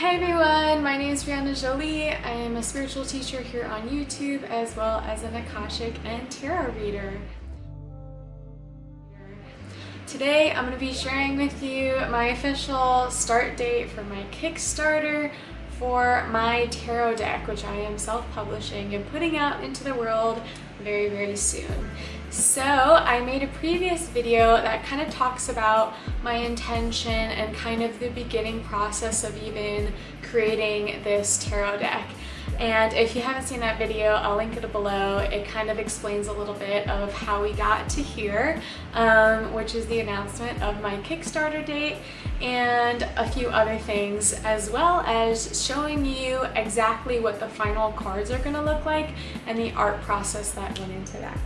Hi everyone, my name is Brianna Jolie. I am a spiritual teacher here on YouTube as well as an Akashic and Tarot reader. Today I'm going to be sharing with you my official start date for my Kickstarter for my tarot deck, which I am self-publishing and putting out into the world very, very soon. So I made a previous video that kind of talks about my intention and kind of the beginning process of even creating this tarot deck. And if you haven't seen that video, I'll link it below. It kind of explains a little bit of how we got to here, which is the announcement of my Kickstarter date and a few other things, as well as showing you exactly what the final cards are going to look like and the art process that went into that.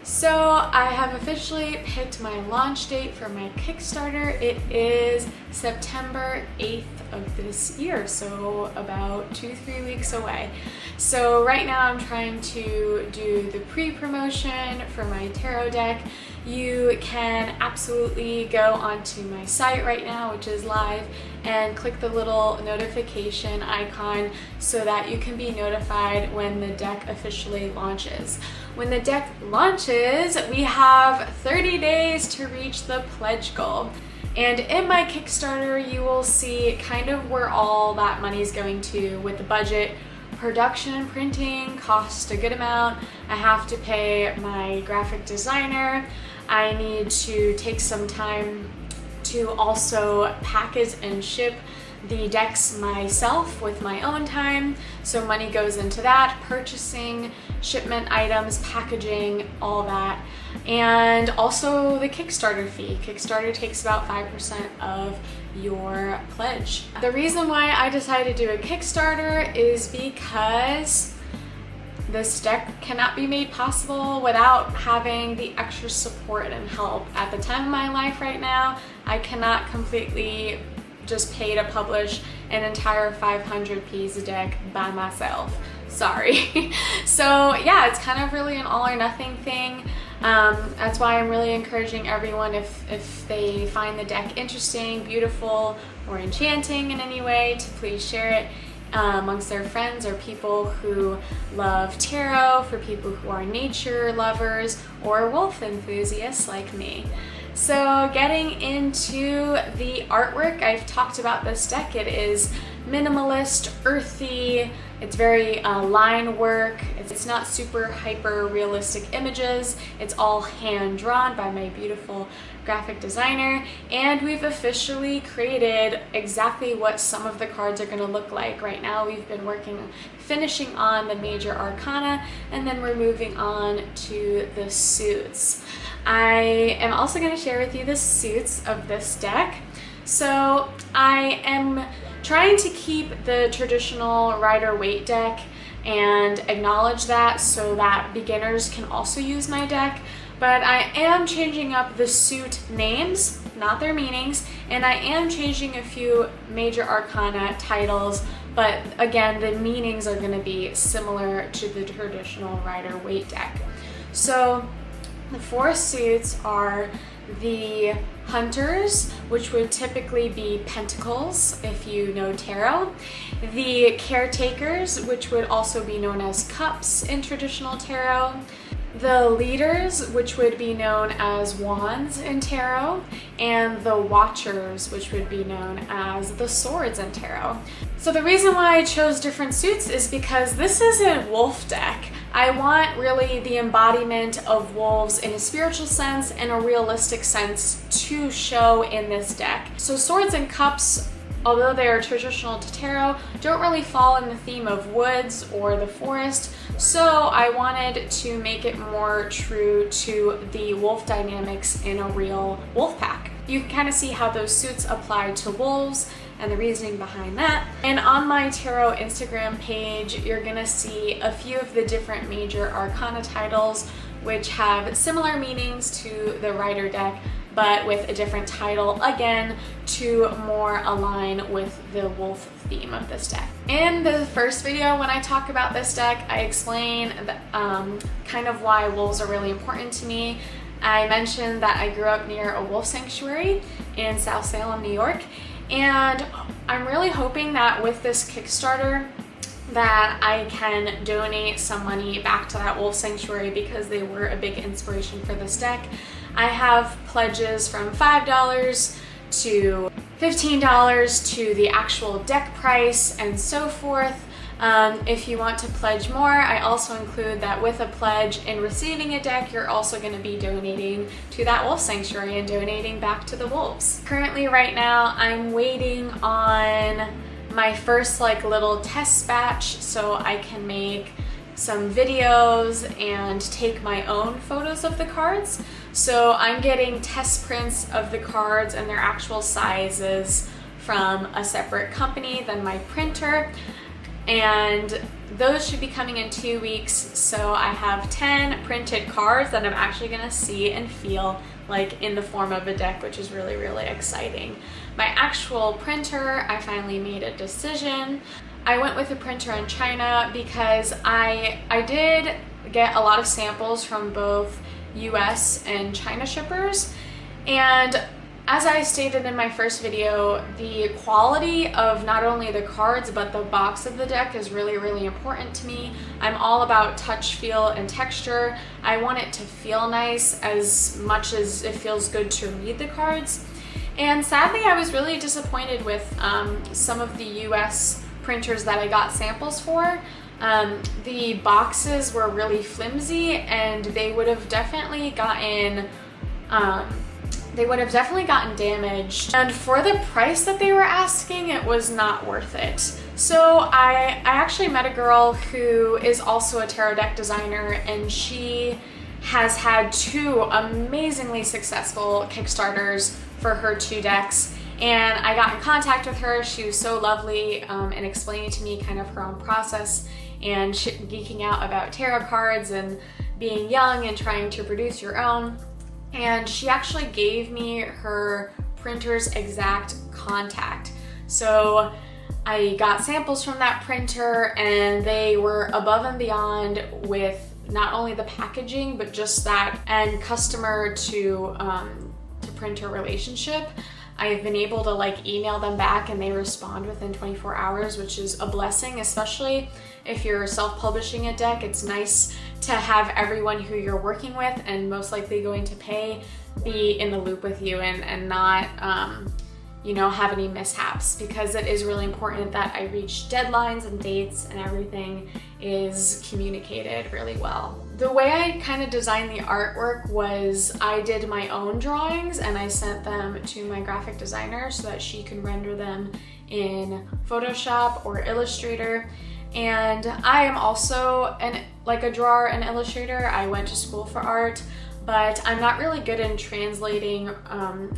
So I have officially picked my launch date for my Kickstarter. It is September 8th of this year, so about 2-3 weeks away. So right now I'm trying to do the pre-promotion for my tarot deck. You can absolutely go onto my site right now, which is live, and click the little notification icon so that you can be notified when the deck officially launches. When the deck launches, we have 30 days to reach the pledge goal. And in my Kickstarter, you will see kind of where all that money is going to with the budget. Production and printing cost a good amount. I have to pay my graphic designer. I need to take some time to also package and ship the decks myself with my own time, so money goes into that, purchasing, shipment items, packaging, all that, and also the Kickstarter fee. Kickstarter takes about 5% of your pledge. The reason why I decided to do a Kickstarter is because this deck cannot be made possible without having the extra support and help. At the time of my life right now, I cannot completely just pay to publish an entire 500-piece deck by myself. Sorry. So yeah, it's kind of really an all or nothing thing. That's why I'm really encouraging everyone, if they find the deck interesting, beautiful, or enchanting in any way, to please share it amongst their friends or people who love tarot, for people who are nature lovers or wolf enthusiasts like me. So getting into the artwork, I've talked about this deck. It is minimalist, earthy, it's very line work, it's not super hyper realistic images, it's all hand drawn by my beautiful graphic designer, and we've officially created exactly what some of the cards are going to look like. Right now we've been finishing on the major arcana, and then we're moving on to the suits. I am also going to share with you the suits of this deck. So I am trying to keep the traditional Rider-Waite deck and acknowledge that, so that beginners can also use my deck, but I am changing up the suit names, not their meanings, and I am changing a few major arcana titles, but again, the meanings are going to be similar to the traditional Rider-Waite deck. So the 4 suits are the Hunters, which would typically be Pentacles if you know tarot, the Caretakers, which would also be known as Cups in traditional tarot, the Leaders, which would be known as Wands in tarot, and the Watchers, which would be known as the Swords in tarot. So the reason why I chose different suits is because this is a wolf deck. I want really the embodiment of wolves in a spiritual sense and a realistic sense to show in this deck. So Swords and Cups, although they are traditional to tarot, don't really fall in the theme of woods or the forest, so I wanted to make it more true to the wolf dynamics in a real wolf pack. You can kind of see how those suits apply to wolves and the reasoning behind that. And on my tarot Instagram page, you're gonna see a few of the different major arcana titles, which have similar meanings to the Rider deck, but with a different title, again, to more align with the wolf theme of this deck. In the first video, when I talk about this deck, I explain kind of why wolves are really important to me. I mentioned that I grew up near a wolf sanctuary, in South Salem, New York. And I'm really hoping that with this Kickstarter that I can donate some money back to that wolf sanctuary because they were a big inspiration for this deck. I have pledges from $5 to $15 to the actual deck price and so forth. If you want to pledge more, I also include that with a pledge in receiving a deck, you're also going to be donating to that wolf sanctuary and donating back to the wolves. Currently, right now, I'm waiting on my first little test batch so I can make some videos and take my own photos of the cards. So I'm getting test prints of the cards and their actual sizes from a separate company than my printer. And those should be coming in 2 weeks. So I have 10 printed cards that I'm actually gonna see and feel like in the form of a deck, which is really, really exciting. My actual printer, I finally made a decision. I went with a printer in China because I did get a lot of samples from both US and China shippers. And as I stated in my first video, the quality of not only the cards but the box of the deck is really, really important to me. I'm all about touch, feel, and texture. I want it to feel nice as much as it feels good to read the cards. And sadly, I was really disappointed with some of the US printers that I got samples for. The boxes were really flimsy and they would have definitely gotten damaged, and for the price that they were asking, it was not worth it. So I actually met a girl who is also a tarot deck designer, and she has had 2 amazingly successful Kickstarters for her 2 decks. And I got in contact with her. She was so lovely in explaining to me kind of her own process and geeking out about tarot cards and being young and trying to produce your own. And she actually gave me her printer's exact contact. So I got samples from that printer, and they were above and beyond with not only the packaging, but just that and customer to printer relationship. I've been able to email them back and they respond within 24 hours, which is a blessing, especially if you're self-publishing a deck. It's nice to have everyone who you're working with and most likely going to pay be in the loop with you and not have any mishaps, because it is really important that I reach deadlines and dates and everything is communicated really well. The way I kind of designed the artwork was I did my own drawings and I sent them to my graphic designer so that she could render them in Photoshop or Illustrator. And I am also a drawer and illustrator. I went to school for art, but I'm not really good in translating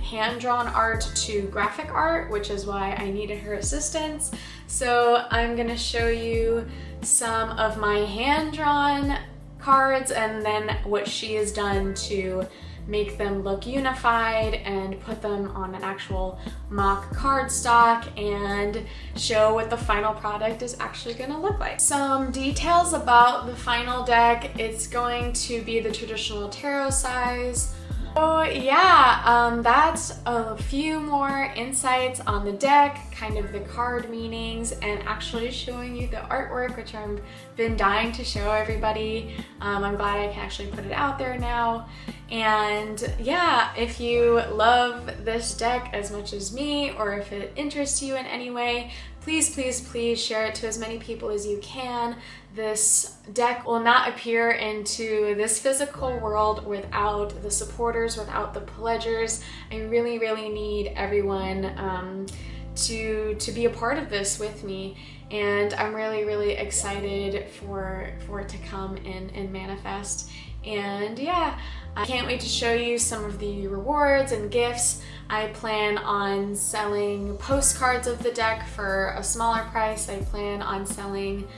hand-drawn art to graphic art, which is why I needed her assistance. So I'm gonna show you some of my hand-drawn cards and then what she has done to make them look unified and put them on an actual mock cardstock and show what the final product is actually going to look like. Some details about the final deck: it's going to be the traditional tarot size. So yeah, that's a few more insights on the deck, kind of the card meanings, and actually showing you the artwork, which I've been dying to show everybody. I'm glad I can actually put it out there now. And yeah, if you love this deck as much as me, or if it interests you in any way, please, please, please share it to as many people as you can. This deck will not appear into this physical world without the supporters, without the pledgers. I really, really need everyone to be a part of this with me. And I'm really, really excited for it to come and manifest. And yeah, I can't wait to show you some of the rewards and gifts. I plan on selling postcards of the deck for a smaller price. I plan on selling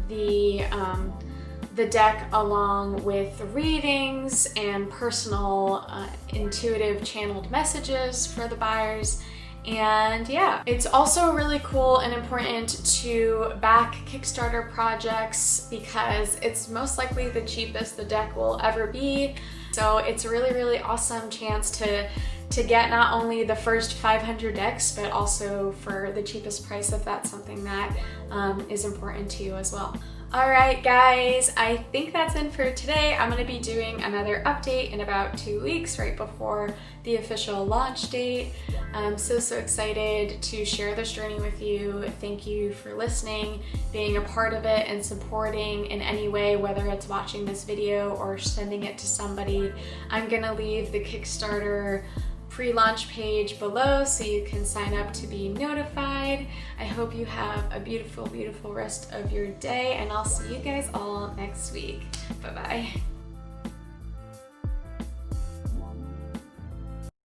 the deck along with readings and personal intuitive channeled messages for the buyers. And yeah, it's also really cool and important to back Kickstarter projects because it's most likely the cheapest the deck will ever be. So it's a really, really awesome chance to to get not only the first 500 decks, but also for the cheapest price if that's something that is important to you as well. Alright guys, I think that's it for today. I'm going to be doing another update in about 2 weeks, right before the official launch date. I'm so excited to share this journey with you. Thank you for listening, being a part of it, and supporting in any way, whether it's watching this video or sending it to somebody. I'm going to leave the Kickstarter pre-launch page below so you can sign up to be notified. I hope you have a beautiful rest of your day, and I'll see you guys all next week. Bye-bye.